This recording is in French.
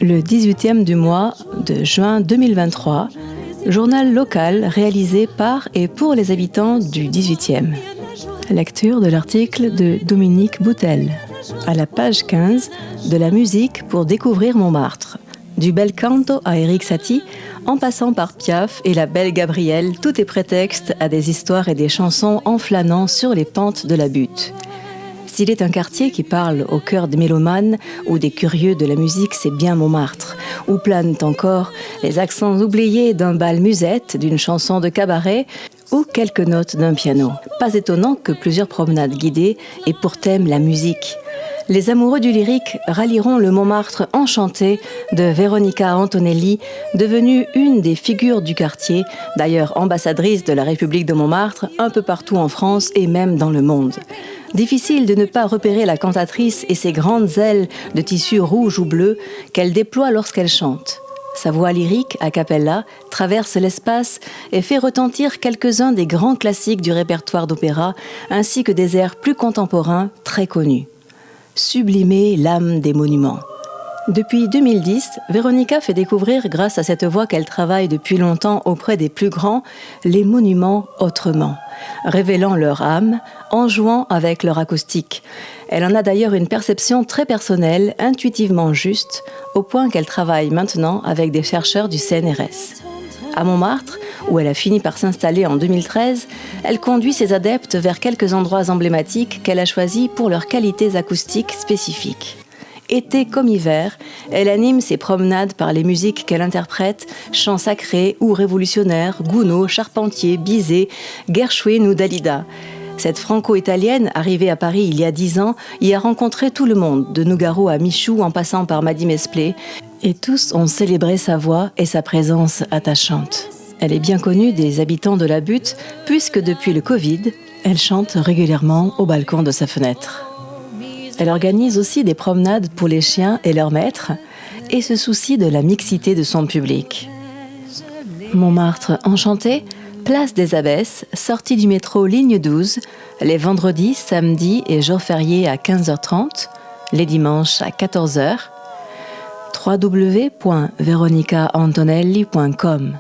Le 18e du mois de juin 2023, journal local réalisé par et pour les habitants du 18e. Lecture de l'article de Dominique Boutel, à la page 15 de la musique pour découvrir Montmartre. Du bel canto à Erik Satie, en passant par Piaf et la belle Gabrielle, tout est prétexte à des histoires et des chansons en flânant sur les pentes de la butte. S'il est un quartier qui parle au cœur des mélomanes ou des curieux de la musique, c'est bien Montmartre, où planent encore les accents oubliés d'un bal musette, d'une chanson de cabaret ou quelques notes d'un piano. Pas étonnant que plusieurs promenades guidées aient pour thème la musique. Les amoureux du lyrique rallieront le Montmartre enchanté de Veronica Antonelli, devenue une des figures du quartier, d'ailleurs ambassadrice de la République de Montmartre un peu partout en France et même dans le monde. Difficile de ne pas repérer la cantatrice et ses grandes ailes de tissu rouge ou bleu qu'elle déploie lorsqu'elle chante. Sa voix lyrique, a cappella, traverse l'espace et fait retentir quelques-uns des grands classiques du répertoire d'opéra, ainsi que des airs plus contemporains très connus. Sublimer l'âme des monuments. Depuis 2010, Veronica fait découvrir, grâce à cette voix qu'elle travaille depuis longtemps auprès des plus grands, les monuments autrement, révélant leur âme, en jouant avec leur acoustique. Elle en a d'ailleurs une perception très personnelle, intuitivement juste, au point qu'elle travaille maintenant avec des chercheurs du CNRS. À Montmartre, où elle a fini par s'installer en 2013, elle conduit ses adeptes vers quelques endroits emblématiques qu'elle a choisis pour leurs qualités acoustiques spécifiques. Été comme hiver, elle anime ses promenades par les musiques qu'elle interprète, chants sacrés ou révolutionnaires, Gounod, Charpentier, Bizet, Gershwin ou Dalida. Cette franco-italienne, arrivée à Paris il y a 10 ans, y a rencontré tout le monde, de Nougaro à Michou en passant par Mady Mesplé, et tous ont célébré sa voix et sa présence attachante. Elle est bien connue des habitants de la butte, puisque depuis le Covid, elle chante régulièrement au balcon de sa fenêtre. Elle organise aussi des promenades pour les chiens et leurs maîtres et se soucie de la mixité de son public. Montmartre enchanté, place des Abbesses, sortie du métro ligne 12, les vendredis, samedis et jours fériés à 15h30, les dimanches à 14h, www.veronicaantonelli.com